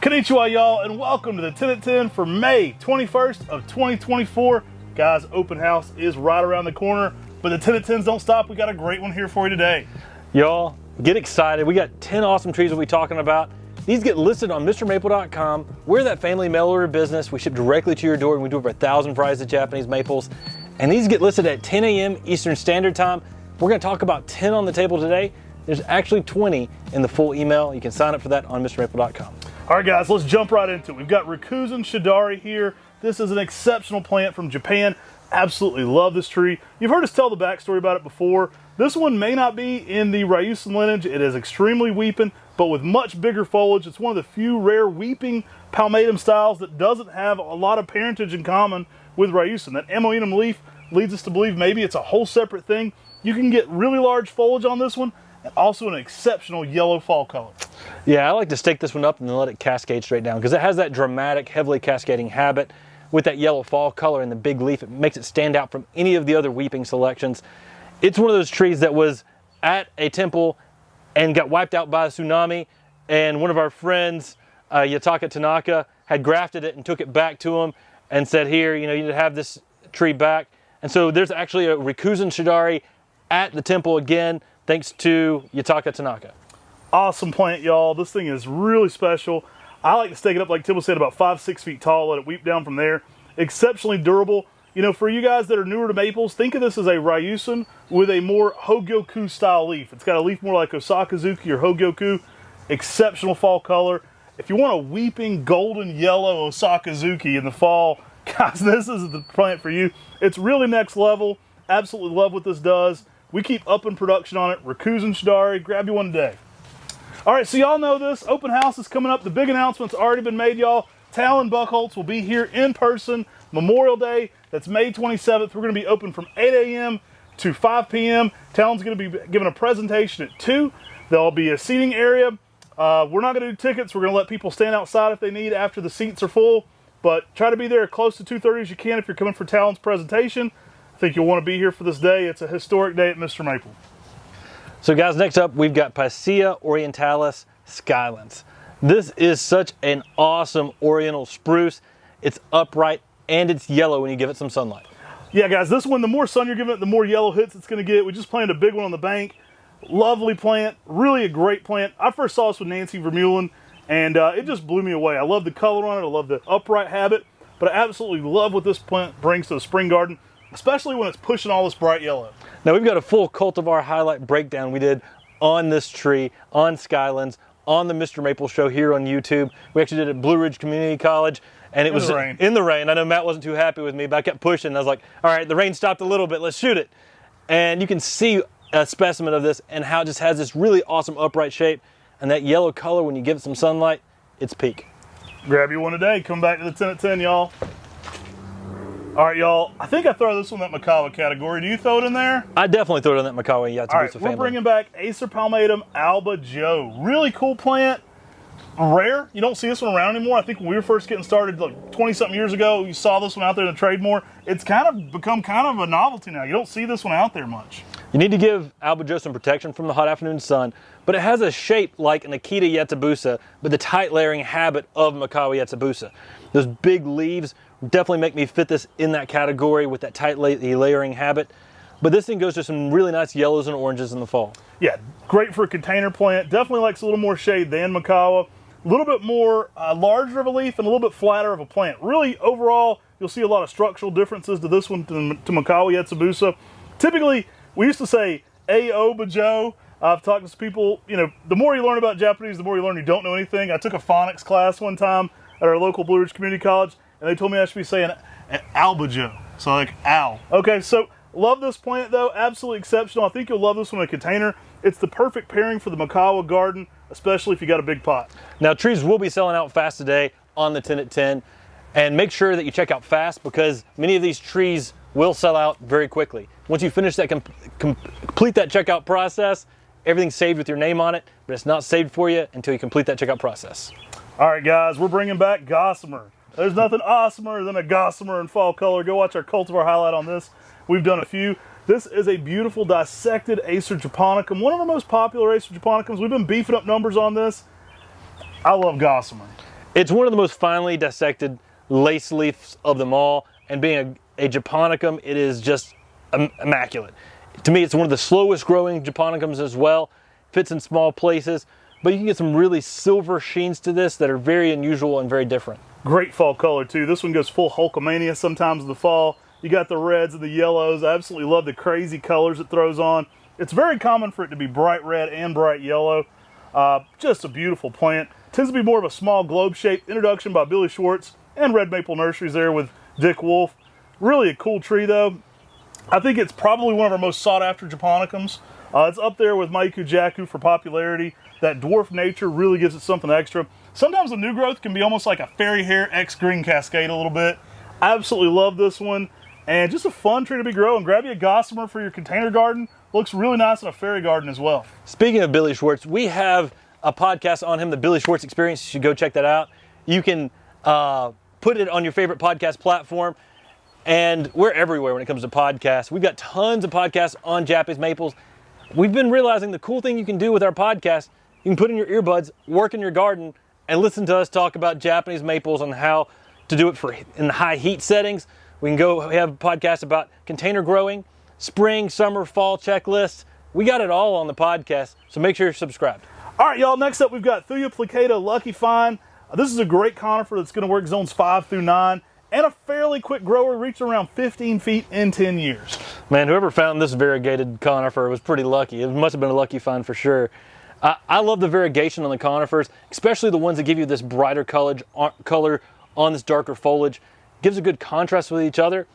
Konnichiwa, y'all, and welcome to the 10 at 10 for May 21st of 2024. Guys, open house is right around the corner, but the 10 at 10s don't stop. We got a great one here for you today. Y'all, get excited. We got 10 awesome trees we'll be talking about. These get listed on MrMaple.com. We're that family mail order business. We ship directly to your door, and we do over 1,000 varieties of Japanese maples. And these get listed at 10 a.m. Eastern Standard Time. We're going to talk about 10 on the table today. There's actually 20 in the full email. You can sign up for that on MrMaple.com. All right, guys, let's jump right into it. We've got Racusen shadari here. This is an exceptional plant from Japan. Absolutely love this tree. You've heard us tell the backstory about it before. This one may not be in the Racusen lineage. It is extremely weeping, but with much bigger foliage. It's one of the few rare weeping palmatum styles that doesn't have a lot of parentage in common with Racusen. That Amote leaf leads us to believe maybe it's a whole separate thing. You can get really large foliage on this one, and also an exceptional yellow fall color. Yeah, I like to stake this one up and then let it cascade straight down because it has that dramatic, heavily cascading habit with that yellow fall color and the big leaf. It makes it stand out from any of the other weeping selections. It's one of those trees that was at a temple and got wiped out by a tsunami, and one of our friends, Yutaka Tanaka, had grafted it and took it back to him and said, here, you need to have this tree back. And so there's actually a Racusen shadari at the temple again, thanks to Yutaka Tanaka. Awesome plant, y'all. This thing is really special. I like to stake it up, like Tim said, about 5-6 feet tall, let it weep down from there. Exceptionally durable. For you guys that are newer to maples, think of this as a Racusen with a more Hogyoku style leaf. It's got a leaf more like Osakazuki or Hogyoku. Exceptional fall color. If you want a weeping golden yellow Osakazuki in the fall, guys, this is the plant for you. It's really next level. Absolutely love what this does. We keep upping production on it. Racusen shadari, grab you one today. All right, so y'all know this. Open house is coming up. The big announcement's already been made, y'all. Talon Buchholz will be here in person Memorial Day. That's May 27th. We're going to be open from 8 a.m. to 5 p.m. Talon's going to be giving a presentation at 2. There'll be a seating area. We're not going to do tickets. We're going to let people stand outside if they need after the seats are full. But try to be there close to 2:30 as you can if you're coming for Talon's presentation. I think you'll want to be here for this day. It's a historic day at Mr. Maple. So guys, next up we've got Picea orientalis Skylands. This is such an awesome oriental spruce. It's upright and it's yellow when you give it some sunlight. Yeah, guys, this one, the more sun you're giving it, the more yellow hits it's going to get. We just planted a big one on the bank. Lovely plant, really a great plant. I first saw this with Nancy Vermeulen, and it just blew me away. I love the color on it. I love the upright habit, but I absolutely love what this plant brings to the spring garden, especially when it's pushing all this bright yellow. Now we've got a full cultivar highlight breakdown we did on this tree, on Skylands, on the Mr. Maple Show here on YouTube. We actually did it at Blue Ridge Community College, and it was in the rain. I know Matt wasn't too happy with me, but I kept pushing. I was like, all right, the rain stopped a little bit, let's shoot it. And you can see a specimen of this and how it just has this really awesome upright shape, and that yellow color when you give it some sunlight, it's peak. Grab you one today. Come back to the 10 at 10, y'all. All right, y'all. I think I throw this one in that Makawa category. Do you throw it in there? I definitely throw it in that Makawa. Yeah, all right, we're bringing back Acer palmatum Alba Joe. Really cool plant. Rare. You don't see this one around anymore. I think when we were first getting started, like 20-something years ago, you saw this one out there in the trade more. It's kind of become kind of a novelty now. You don't see this one out there much. You need to give Alba Joe some protection from the hot afternoon sun, but it has a shape like an Akita Yetsubusa, but the tight layering habit of Makawa Yetsubusa. Those big leaves definitely make me fit this in that category with that tight layering habit. But this thing goes to some really nice yellows and oranges in the fall. Yeah, great for a container plant. Definitely likes a little more shade than Makawa. A little bit more larger of a leaf and a little bit flatter of a plant. Really, overall, you'll see a lot of structural differences to this one to Makawa Yetsubusa. Typically, we used to say Alba Joe. I've talked to some people, the more you learn about Japanese, the more you learn you don't know anything. I took a phonics class one time at our local Blue Ridge Community College, and they told me I should be saying Alba Joe. So like owl. Okay, so love this plant though, absolutely exceptional. I think you'll love this one in a container. It's the perfect pairing for the Makawa garden, especially if you got a big pot. Now trees will be selling out fast today on the 10 at 10, and make sure that you check out fast because many of these trees will sell out very quickly. Once you finish that, complete that checkout process, everything's saved with your name on it, but it's not saved for you until you complete that checkout process. All right, guys, we're bringing back Gossamer. There's nothing awesomer than a Gossamer in fall color. Go watch our cultivar highlight on this. We've done a few. This is a beautiful dissected Acer japonicum, one of our most popular Acer japonicums. We've been beefing up numbers on this. I love Gossamer. It's one of the most finely dissected lace leaves of them all, and being a japonicum, it is just immaculate. To me, it's one of the slowest growing japonicums as well. Fits in small places, but you can get some really silver sheens to this that are very unusual and very different. Great fall color too. This one goes full Hulkamania sometimes in the fall. You got the reds and the yellows. I absolutely love the crazy colors it throws on. It's very common for it to be bright red and bright yellow. Just a beautiful plant. Tends to be more of a small globe shape. Introduction by Billy Schwartz and Red Maple Nurseries there with Dick Wolf. Really a cool tree though. I think it's probably one of our most sought after japonicums. It's up there with Maiku Jaku for popularity. That dwarf nature really gives it something extra. Sometimes the new growth can be almost like a fairy hair X green cascade a little bit. I absolutely love this one. And just a fun tree to be growing. Grab you a Gossamer for your container garden. Looks really nice in a fairy garden as well. Speaking of Billy Schwartz, we have a podcast on him, the Billy Schwartz Experience. You should go check that out. You can put it on your favorite podcast platform. And we're everywhere when it comes to podcasts. We've got tons of podcasts on Japanese maples. We've been realizing the cool thing you can do with our podcast, you can put in your earbuds, work in your garden, and listen to us talk about Japanese maples and how to do it in the high heat settings. We can go have a podcast about container growing, spring, summer, fall checklists. We got it all on the podcast, so make sure you're subscribed. All right, y'all, next up we've got Thuja plicata Lucky Find. This is a great conifer that's going to work zones 5 through 9 and a fairly quick grower, reaching around 15 feet in 10 years. Man, whoever found this variegated conifer was pretty lucky. It must have been a lucky find for sure. I love the variegation on the conifers, especially the ones that give you this brighter color on this darker foliage. Gives a good contrast with each other.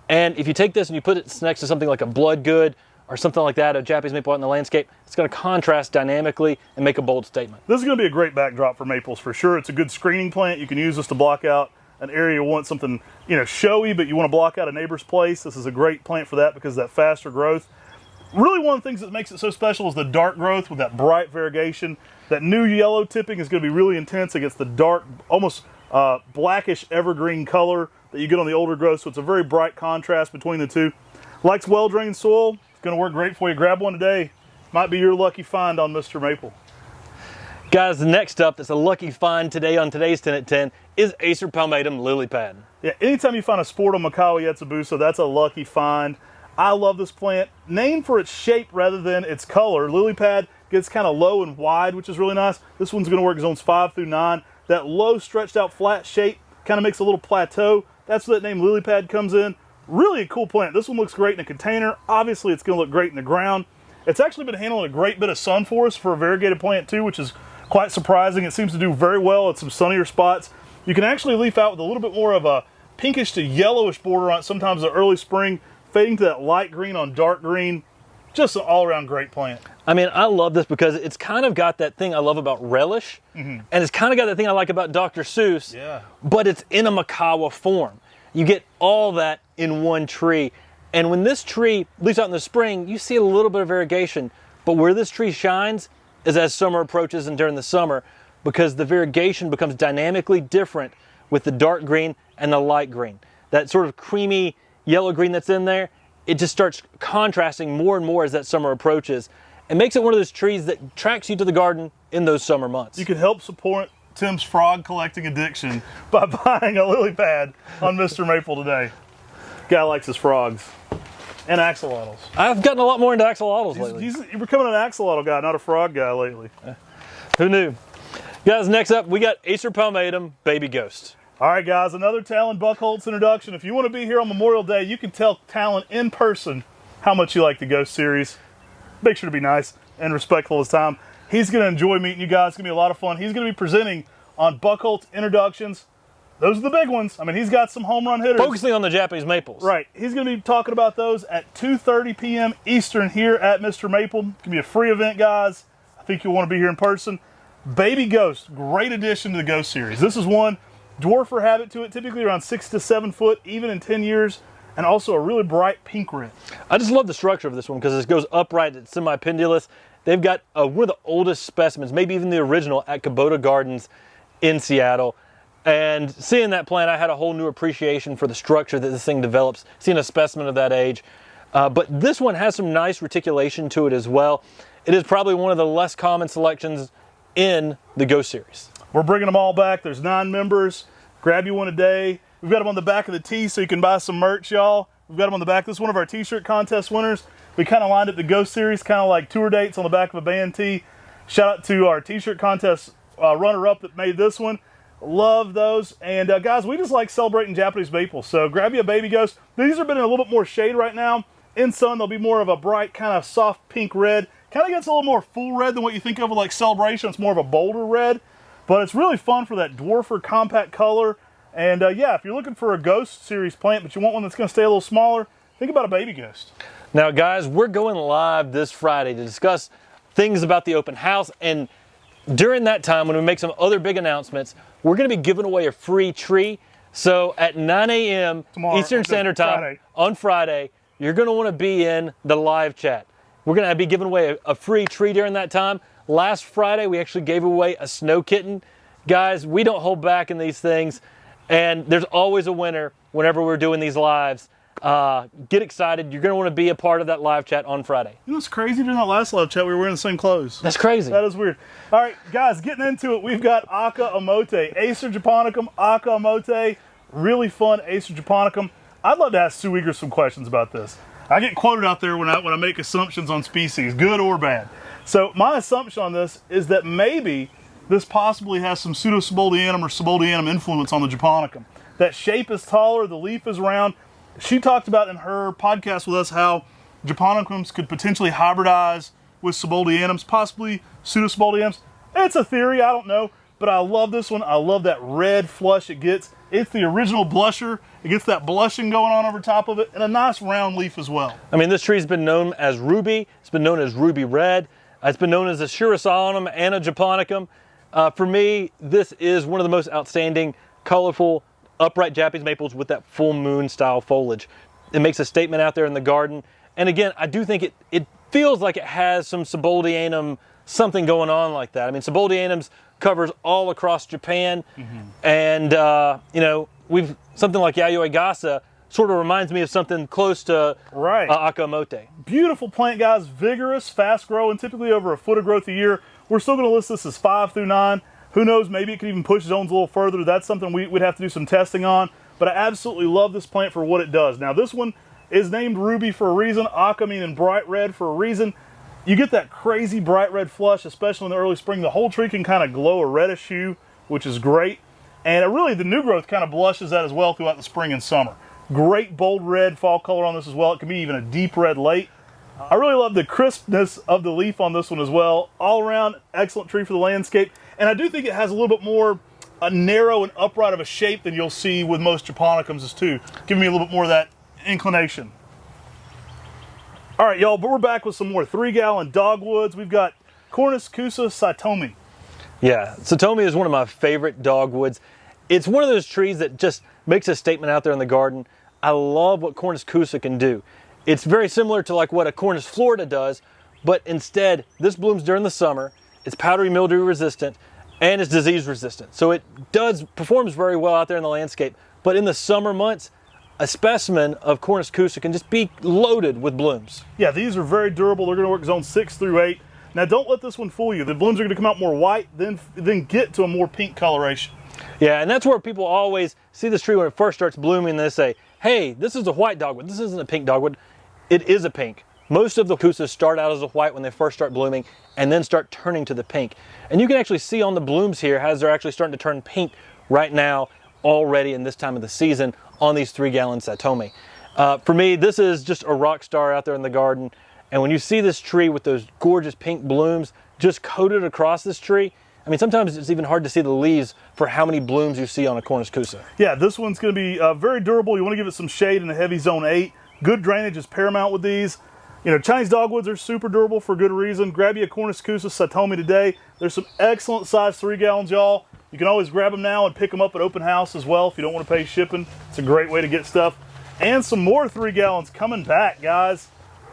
And if you take this and you put it next to something like a bloodgood or something like that, a Japanese maple out in the landscape, it's going to contrast dynamically and make a bold statement. This is going to be a great backdrop for maples for sure. It's a good screening plant. You can use this to block out an area you want something, showy, but you want to block out a neighbor's place. This is a great plant for that because of that faster growth. Really one of the things that makes it so special is the dark growth with that bright variegation. That new yellow tipping is going to be really intense against the dark, almost blackish evergreen color that you get on the older growth. So it's a very bright contrast between the two. Likes well-drained soil. It's going to work great for you. Grab one today. Might be your lucky find on Mr. Maple. Guys, next up, that's a lucky find today on today's 10 at 10 is Acer palmatum lily pad. Yeah, anytime you find a sport on Makawa Yetsubusa, that's a lucky find. I love this plant. Named for its shape rather than its color. Lily pad gets kind of low and wide, which is really nice. This one's going to work zones 5 through 9. That low, stretched out, flat shape kind of makes a little plateau. That's where that name lily pad comes in. Really a cool plant. This one looks great in a container. Obviously, it's going to look great in the ground. It's actually been handling a great bit of sun for us for a variegated plant too, which is quite surprising. It seems to do very well at some sunnier spots. You can actually leaf out with a little bit more of a pinkish to yellowish border on it sometimes in the early spring, fading to that light green on dark green. Just an all-around great plant. I mean, I love this because it's kind of got that thing I love about relish, and it's kind of got that thing I like about Dr. Seuss, but it's in a Makawa form. You get all that in one tree, and when this tree leaves out in the spring, you see a little bit of variegation, but where this tree shines is as summer approaches and during the summer, because the variegation becomes dynamically different with the dark green and the light green. That sort of creamy yellow green that's in there, it just starts contrasting more and more as that summer approaches. It makes it one of those trees that tracks you to the garden in those summer months. You can help support Tim's frog collecting addiction by buying a lily pad on Mr. Maple today. Guy likes his frogs. And axolotls. I've gotten a lot more into axolotls lately. You're becoming an axolotl guy, not a frog guy lately. Who knew? Guys, next up, we got Acer palmatum Baby Ghost. All right, guys, another Talon Buckholtz introduction. If you want to be here on Memorial Day, you can tell Talon in person how much you like the Ghost series. Make sure to be nice and respectful of his time. He's going to enjoy meeting you guys. It's going to be a lot of fun. He's going to be presenting on Buckholtz introductions. Those are the big ones. I mean, he's got some home run hitters. Focusing on the Japanese maples. Right. He's going to be talking about those at 2:30 p.m. Eastern here at Mr. Maple. It's going to be a free event, guys. I think you'll want to be here in person. Baby Ghost, great addition to the Ghost series. This is one, dwarfer habit to it, typically around 6 to 7 foot, even in 10 years, and also a really bright pink red. I just love the structure of this one because it goes upright, it's semi-pendulous. They've got one of the oldest specimens, maybe even the original, at Kubota Gardens in Seattle. And seeing that plant, I had a whole new appreciation for the structure that this thing develops, seeing a specimen of that age. But this one has some nice reticulation to it as well. It is probably one of the less common selections in the Ghost series. We're bringing them all back. There's 9 members. Grab you one a day. We've got them on the back of the tee so you can buy some merch, y'all. We've got them on the back. This is one of our t-shirt contest winners. We kind of lined up the Ghost Series, kind of like tour dates on the back of a band tee. Shout out to our t-shirt contest runner-up that made this one. Love those. And guys, we just like celebrating Japanese maples. So grab you a baby ghost. These are been in a little bit more shade right now. In sun, they'll be more of a bright, kind of soft pink red. Kind of gets a little more full red than what you think of with like Celebration. It's more of a bolder red. But it's really fun for that dwarfer compact color. And yeah, if you're looking for a Ghost Series plant, but you want one that's going to stay a little smaller, think about a baby ghost. Now, guys, we're going live this Friday to discuss things about the open house. And during that time, when we make some other big announcements, we're going to be giving away a free tree. So at 9 a.m. Eastern Standard Time on Friday, you're going to want to be in the live chat. We're going to be giving away a free tree during that time. Last Friday, we actually gave away a snow kitten. Guys, we don't hold back in these things. And there's always a winner whenever we're doing these lives. Get excited. You're going to want to be a part of that live chat on Friday. You know what's crazy? During that last live chat, we were wearing the same clothes. That's crazy. That is weird. All right, guys, getting into it, we've got Amote, Acer japonicum, Amote. Really fun Acer japonicum. I'd love to ask Sue Eager some questions about this. I get quoted out there when I make assumptions on species, good or bad. So my assumption on this is that maybe this possibly has some pseudo-Subuldianum or Subuldianum influence on the japonicum. That shape is taller, the leaf is round. She talked about in her podcast with us how japonicums could potentially hybridize with Subuldianums, possibly pseudo-Subuldianums. It's a theory, I don't know, but I love this one. I love that red flush it gets. It's the original blusher. It gets that blushing going on over top of it, and a nice round leaf as well. I mean, this tree's been known as ruby. It's been known as ruby red. It's been known as a Shirasanum and a japonicum. For me, this is one of the most outstanding, colorful, upright Japanese maples with that full moon style foliage. It makes a statement out there in the garden. And again, I do think it feels like it has some Subuldianum, something going on like that. I mean, Subuldianums covers all across Japan. And, you know, something like Yayoi Gasa sort of reminds me of something close to Amote. Beautiful plant, guys. Vigorous, fast growing, typically over a foot of growth a year. We're still going to list this as 5 through 9. Who knows, maybe it could even push zones a little further. That's something we'd have to do some testing on. But I absolutely love this plant for what it does. Now, this one is named Ruby for a reason. Aka meaning bright red for a reason. You get that crazy bright red flush, especially in the early spring. The whole tree can kind of glow a reddish hue, which is great. And really, the new growth kind of blushes that as well throughout the spring and summer. Great bold red fall color on this as well. It can be even a deep red late. I really love the crispness of the leaf on this one as well. All around, excellent tree for the landscape. And I do think it has a little bit more narrow and upright of a shape than you'll see with most japonicums too. Giving me a little bit more of that inclination. All right, y'all, but we're back with some more 3-gallon dogwoods. We've got Cornus, kousa, Satomi. Yeah, Satomi is one of my favorite dogwoods. It's one of those trees that just makes a statement out there in the garden. I love what Cornus kousa can do. It's very similar to like what a Cornus Florida does, but instead, this blooms during the summer. It's powdery mildew resistant, and it's disease resistant. So it performs very well out there in the landscape. But in the summer months, a specimen of Cornus kousa can just be loaded with blooms. Yeah, these are very durable. They're going to work zone 6 through 8. Now, don't let this one fool you. The blooms are going to come out more white, then get to a more pink coloration. Yeah, and that's where people always see this tree when it first starts blooming. They say, hey, this is a white dogwood. This isn't a pink dogwood. It is a pink. Most of the kousas start out as a white when they first start blooming and then start turning to the pink. And you can actually see on the blooms here as they're actually starting to turn pink right now already in this time of the season on these 3-gallon Satomi. For me, this is just a rock star out there in the garden. And when you see this tree with those gorgeous pink blooms just coated across this tree, I mean, sometimes it's even hard to see the leaves for how many blooms you see on a Cornus kousa. Yeah, this one's going to be very durable. You want to give it some shade in a heavy zone 8. Good drainage is paramount with these. You know, Chinese dogwoods are super durable for good reason. Grab you a Cornus kousa Satomi today. There's some excellent size 3 gallons, y'all. You can always grab them now and pick them up at open house as well if you don't want to pay shipping. It's a great way to get stuff. And some more 3 gallons coming back, guys.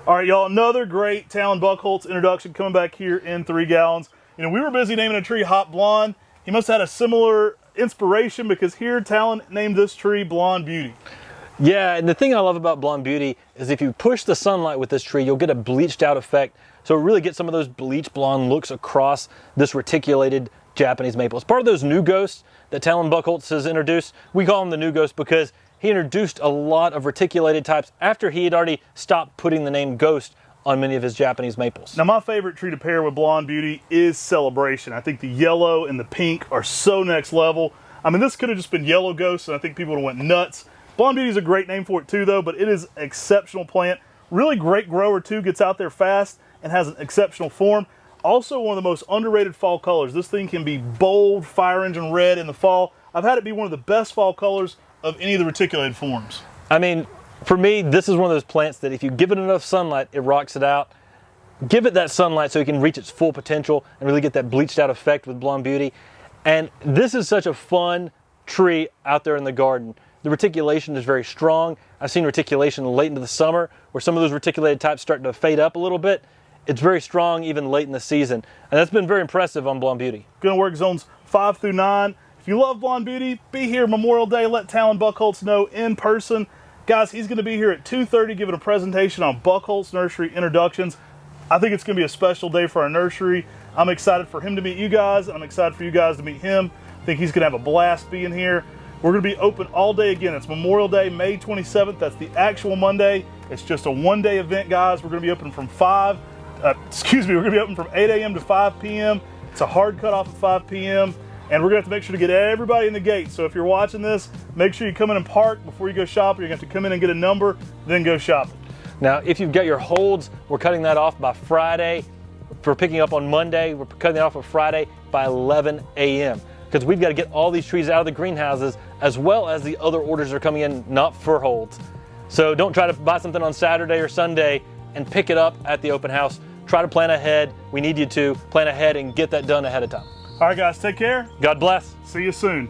All right, y'all, another great Talon Buckholz introduction coming back here in 3 gallons. You know, we were busy naming a tree Hot Blonde. He must have had a similar inspiration because here Talon named this tree Blonde Beauty. Yeah, and the thing I love about Blonde Beauty is if you push the sunlight with this tree, you'll get a bleached out effect. So really get some of those bleach blonde looks across this reticulated Japanese maple. It's part of those new ghosts that Talon Buchholz has introduced. We call him the new ghost because he introduced a lot of reticulated types after he had already stopped putting the name ghost on many of his Japanese maples. Now, my favorite tree to pair with Blonde Beauty is Celebration. I think the yellow and the pink are so next level. I mean, this could have just been Yellow Ghost, and I think people would have went nuts. Blonde Beauty is a great name for it too, though, but it is an exceptional plant. Really great grower too, gets out there fast and has an exceptional form. Also one of the most underrated fall colors. This thing can be bold, fire engine red in the fall. I've had it be one of the best fall colors of any of the reticulated forms. I mean, for me, this is one of those plants that if you give it enough sunlight, it rocks it out. Give it that sunlight so it can reach its full potential and really get that bleached out effect with Blonde Beauty. And this is such a fun tree out there in the garden. The reticulation is very strong. I've seen reticulation late into the summer where some of those reticulated types start to fade up a little bit. It's very strong even late in the season. And that's been very impressive on Blonde Beauty. Gonna work zones 5 through 9. If you love Blonde Beauty, be here Memorial Day. Let Talon Buchholz know in person. Guys, he's gonna be here at 2:30 giving a presentation on Buchholz Nursery introductions. I think it's gonna be a special day for our nursery. I'm excited for him to meet you guys. I'm excited for you guys to meet him. I think he's gonna have a blast being here. We're gonna be open all day again. It's Memorial Day, May 27th. That's the actual Monday. It's just a one-day event, guys. We're gonna be open from we're gonna be open from 8 a.m. to 5 p.m. It's a hard cutoff at 5 p.m. And we're gonna have to make sure to get everybody in the gate. So if you're watching this, make sure you come in and park before you go shopping. You're gonna have to come in and get a number, then go shopping. Now, if you've got your holds, we're cutting that off by Friday. For picking up on Monday, we're cutting it off on Friday by 11 a.m. because we've got to get all these trees out of the greenhouses as well as the other orders are coming in, not for holds. So don't try to buy something on Saturday or Sunday and pick it up at the open house. Try to plan ahead. We need you to plan ahead and get that done ahead of time. All right, guys, take care. God bless. See you soon.